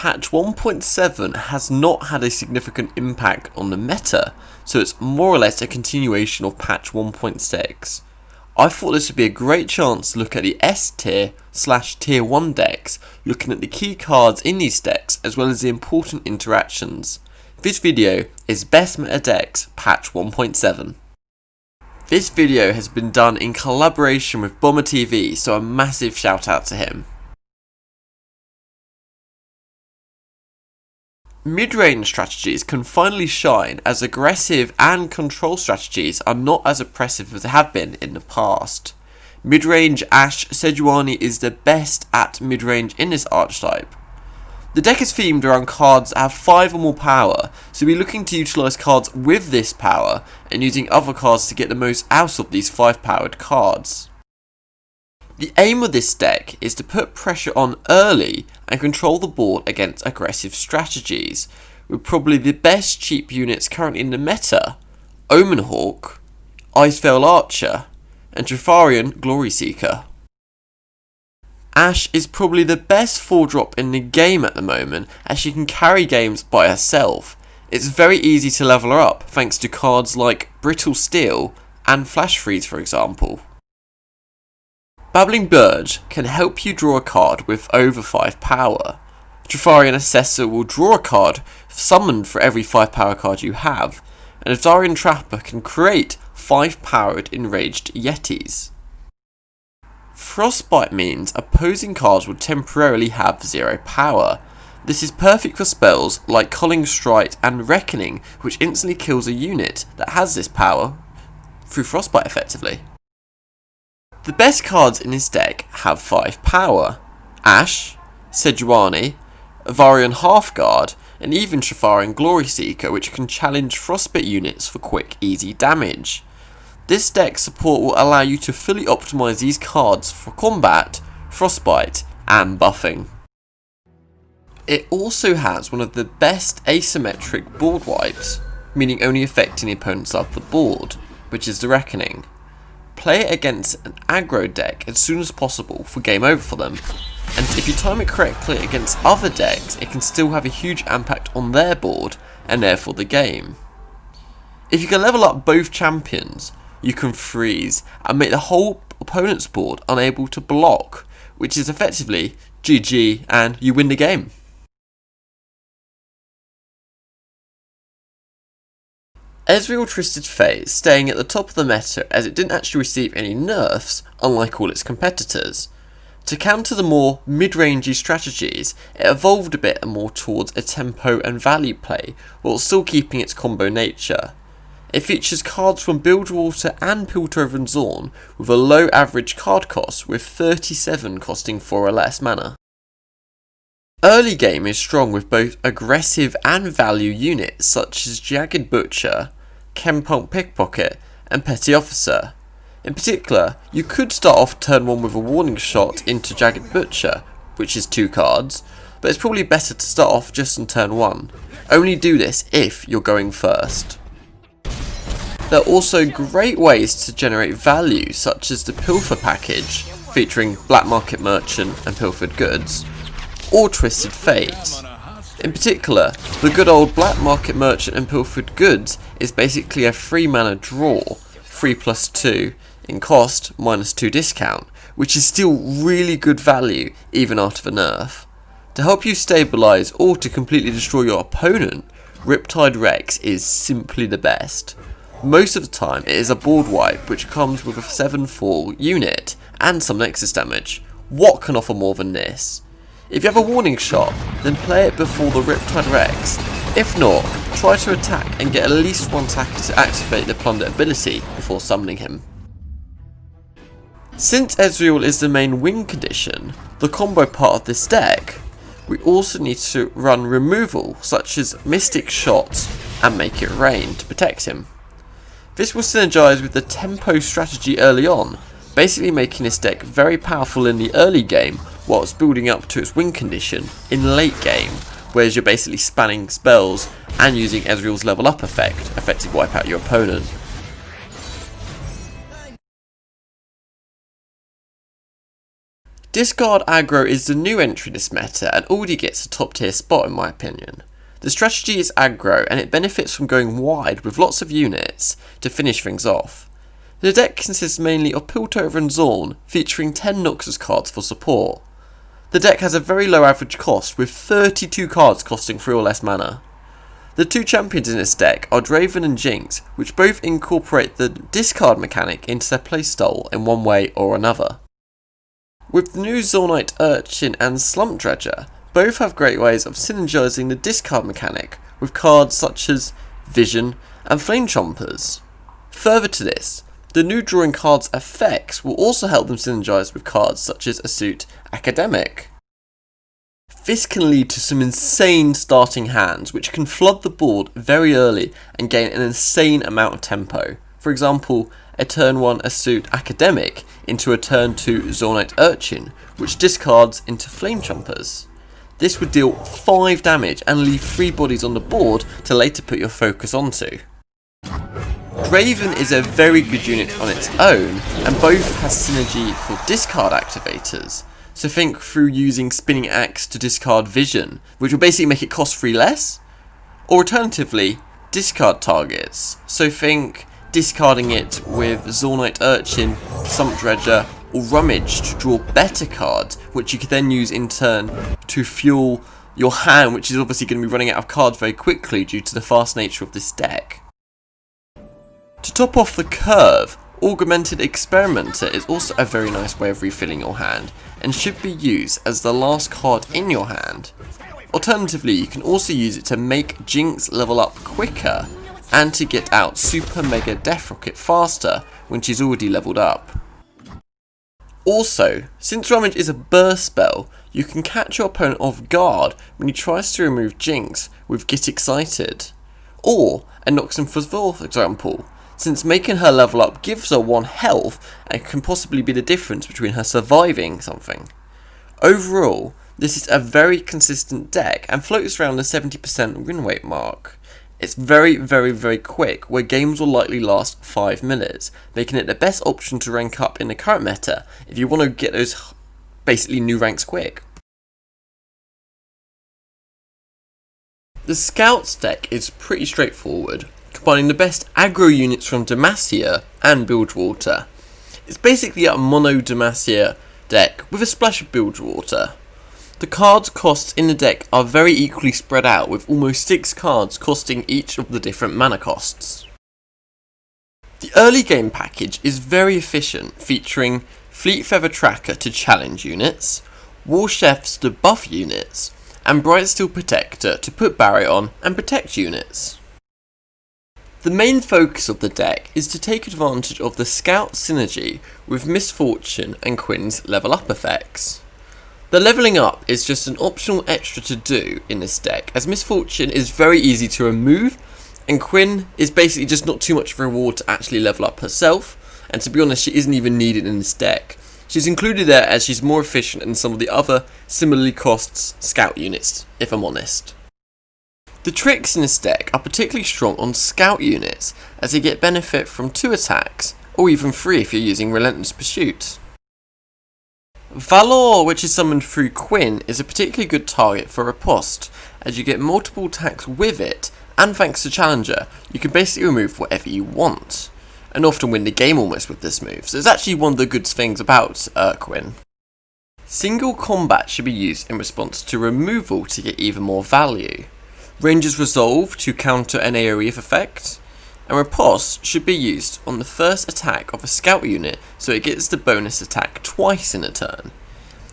patch 1.7 has not had a significant impact on the meta, so it's more or less a continuation of patch 1.6. I thought this would be a great chance to look at the S tier / tier 1 decks, looking at the key cards in these decks as well as the important interactions. This video is Best Meta Decks patch 1.7. This video has been done in collaboration with Bomber TV, so a massive shout out to him. Mid-range strategies can finally shine as aggressive and control strategies are not as oppressive as they have been in the past. Mid-range Ashe Sejuani is the best at mid-range in this archetype. The deck is themed around cards that have 5 or more power, so we're looking to utilise cards with this power and using other cards to get the most out of these 5 powered cards. The aim of this deck is to put pressure on early and control the board against aggressive strategies, with probably the best cheap units currently in the meta: Omenhawk, Icevale Archer, and Trifarian Glory Seeker. Ashe is probably the best 4-drop in the game at the moment, as she can carry games by herself. It's very easy to level her up thanks to cards like Brittle Steel and Flash Freeze, for example. Babbling Bird can help you draw a card with over 5 power. Trifarian Assessor will draw a card summoned for every 5 power card you have, and Azarian Trapper can create 5 powered enraged Yetis. Frostbite means opposing cards will temporarily have 0 power. This is perfect for spells like Culling Strike and Reckoning, which instantly kills a unit that has this power through Frostbite effectively. The best cards in this deck have 5 power: Ashe, Sejuani, Avarian Halfguard, and even Trifarian Glory Seeker, which can challenge Frostbite units for quick, easy damage. This deck support will allow you to fully optimise these cards for combat, Frostbite, and buffing. It also has one of the best asymmetric board wipes, meaning only affecting the opponent's side of the board, which is the Reckoning. Play it against an aggro deck as soon as possible for game over for them, and if you time it correctly against other decks, it can still have a huge impact on their board and therefore the game. If you can level up both champions, you can freeze and make the whole opponent's board unable to block, which is effectively GG and you win the game. Ezreal Twisted Fate is staying at the top of the meta as it didn't actually receive any nerfs, unlike all its competitors. To counter the more mid-rangey strategies, it evolved a bit more towards a tempo and value play, while still keeping its combo nature. It features cards from Bilgewater and Piltover and Zorn, with a low average card cost, with 37 costing 4 or less mana. Early game is strong with both aggressive and value units such as Jagged Butcher, Chempunk Pickpocket, and Petty Officer. In particular, you could start off turn 1 with a warning shot into Jagged Butcher, which is 2 cards, but it's probably better to start off just on turn 1. Only do this if you're going first. There are also great ways to generate value, such as the Pilfer package, featuring Black Market Merchant and Pilfered Goods, or Twisted Fate. In particular, the good old Black Market Merchant and Pilfered Goods is basically a 3 mana draw, 3+2 in cost, -2 discount, which is still really good value even after the nerf. To help you stabilise or to completely destroy your opponent, Riptide Rex is simply the best. Most of the time it is a board wipe which comes with a 7/4 unit and some nexus damage. What can offer more than this? If you have a warning shot, then play it before the Riptide Rex. If not, try to attack and get at least one attacker to activate the Plunder ability before summoning him. Since Ezreal is the main win condition, the combo part of this deck, we also need to run removal such as Mystic Shot and Make It Rain to protect him. This will synergise with the tempo strategy early on, basically making this deck very powerful in the early game whilst building up to its win condition in late game, whereas you're basically spanning spells and using Ezreal's level up effect, effectively wipe out your opponent. Discard Aggro is the new entry in this meta and already gets a top tier spot in my opinion. The strategy is aggro and it benefits from going wide with lots of units to finish things off. The deck consists mainly of Piltover and Zorn, featuring 10 Noxus cards for support. The deck has a very low average cost, with 32 cards costing 3 or less mana. The two champions in this deck are Draven and Jinx, which both incorporate the discard mechanic into their playstyle in one way or another. With the new Zornite Urchin and Slump Dredger, both have great ways of synergising the discard mechanic with cards such as Vision and Flame Chompers. Further to this, the new drawing cards effects will also help them synergise with cards such as Astute Academic. This can lead to some insane starting hands which can flood the board very early and gain an insane amount of tempo. For example, a turn 1 Astute Academic into a turn 2 Zornite Urchin, which discards into Flame Chompers. This would deal 5 damage and leave 3 bodies on the board to later put your focus onto. Draven is a very good unit on its own, and both has synergy for discard activators. So think through using Spinning Axe to discard Vision, which will basically make it cost 3 less. Or alternatively, discard targets. So think discarding it with Zornite Urchin, Slump Dredger, or Rummage to draw better cards, which you could then use in turn to fuel your hand, which is obviously going to be running out of cards very quickly due to the fast nature of this deck. To top off the curve, Augmented Experimenter is also a very nice way of refilling your hand, and should be used as the last card in your hand. Alternatively, you can also use it to make Jinx level up quicker, and to get out Super Mega Death Rocket faster when she's already leveled up. Also, since Rummage is a burst spell, you can catch your opponent off guard when he tries to remove Jinx with Get Excited. Or a Noxus for example, since making her level up gives her 1 health and can possibly be the difference between her surviving something. Overall, this is a very consistent deck and floats around the 70% win rate mark. It's very quick, where games will likely last 5 minutes, making it the best option to rank up in the current meta if you want to get those basically new ranks quick. The Scouts deck is pretty straightforward, combining the best aggro units from Demacia and Bilgewater. It's basically a mono Demacia deck with a splash of Bilgewater. The cards costs in the deck are very equally spread out, with almost 6 cards costing each of the different mana costs. The early game package is very efficient, featuring Fleet Feather Tracker to challenge units, War Chefs to buff units, and Bright Steel Protector to put barrier on and protect units. The main focus of the deck is to take advantage of the Scout synergy with Misfortune and Quinn's level up effects. The levelling up is just an optional extra to do in this deck, as Misfortune is very easy to remove, and Quinn is basically just not too much of a reward to actually level up herself, and to be honest, she isn't even needed in this deck. She's included there as she's more efficient than some of the other similarly costs Scout units, if I'm honest. The tricks in this deck are particularly strong on Scout units, as they get benefit from 2 attacks, or even 3 if you're using Relentless Pursuit. Valor, which is summoned through Quinn, is a particularly good target for Riposte, as you get multiple attacks with it, and thanks to Challenger, you can basically remove whatever you want, and often win the game almost with this move, so it's actually one of the good things about Quinn. Single combat should be used in response to removal to get even more value. Ranger's Resolve to counter an AoE effect, and Riposte should be used on the first attack of a Scout unit so it gets the bonus attack twice in a turn.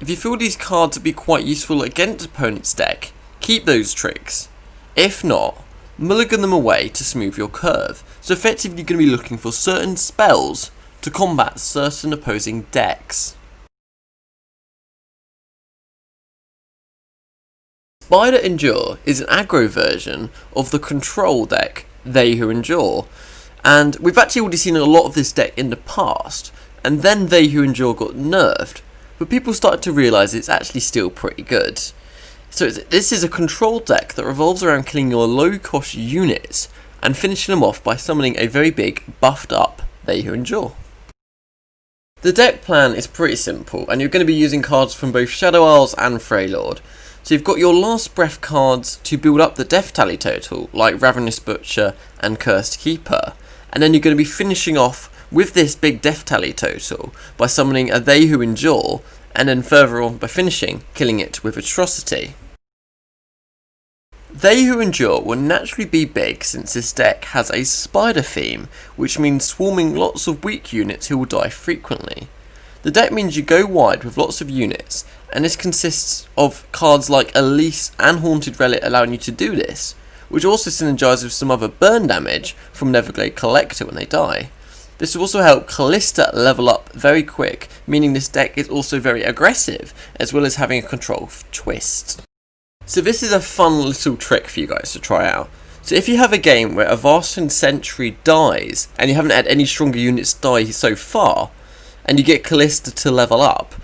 If you feel these cards would be quite useful against opponent's deck, keep those tricks. If not, mulligan them away to smooth your curve, so effectively you're going to be looking for certain spells to combat certain opposing decks. Spider Endure is an aggro version of the control deck, They Who Endure, and we've actually already seen a lot of this deck in the past, and then They Who Endure got nerfed, but people started to realise it's actually still pretty good. So this is a control deck that revolves around killing your low cost units and finishing them off by summoning a very big buffed up They Who Endure. The deck plan is pretty simple, and you're going to be using cards from both Shadow Isles and Freylord. So you've got your Last Breath cards to build up the death tally total, like Ravenous Butcher and Cursed Keeper, and then you're going to be finishing off with this big death tally total by summoning a They Who Endure, and then further on by finishing, killing it with Atrocity. They Who Endure will naturally be big since this deck has a spider theme, which means swarming lots of weak units who will die frequently. The deck means you go wide with lots of units, and this consists of cards like Elise and Haunted Relic allowing you to do this, which also synergizes with some other burn damage from Neverglade Collector when they die. This will also help Callista level up very quick, meaning this deck is also very aggressive, as well as having a control twist. So this is a fun little trick for you guys to try out. So if you have a game where a Varstan Sentry dies, and you haven't had any stronger units die so far, and you get Callista to level up,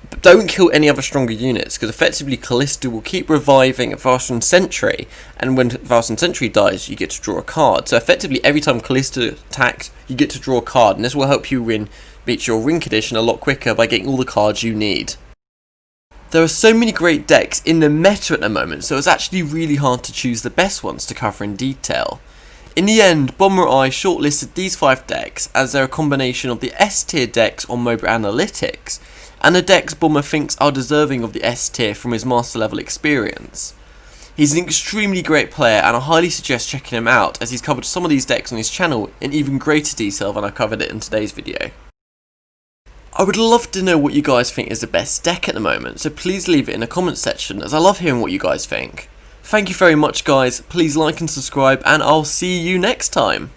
but don't kill any other stronger units, because effectively Callista will keep reviving a Varstan Sentry, and when Varstan Sentry dies, you get to draw a card. So effectively every time Callista attacks, you get to draw a card, and this will help you beat your Ring Condition a lot quicker by getting all the cards you need. There are so many great decks in the meta at the moment, so it's actually really hard to choose the best ones to cover in detail. In the end, Bomber I shortlisted these 5 decks as they're a combination of the S tier decks on mobile analytics, and the decks Bomber thinks are deserving of the S tier from his master level experience. He's an extremely great player, and I highly suggest checking him out as he's covered some of these decks on his channel in even greater detail than I covered it in today's video. I would love to know what you guys think is the best deck at the moment, so please leave it in the comments section as I love hearing what you guys think. Thank you very much guys, please like and subscribe, and I'll see you next time.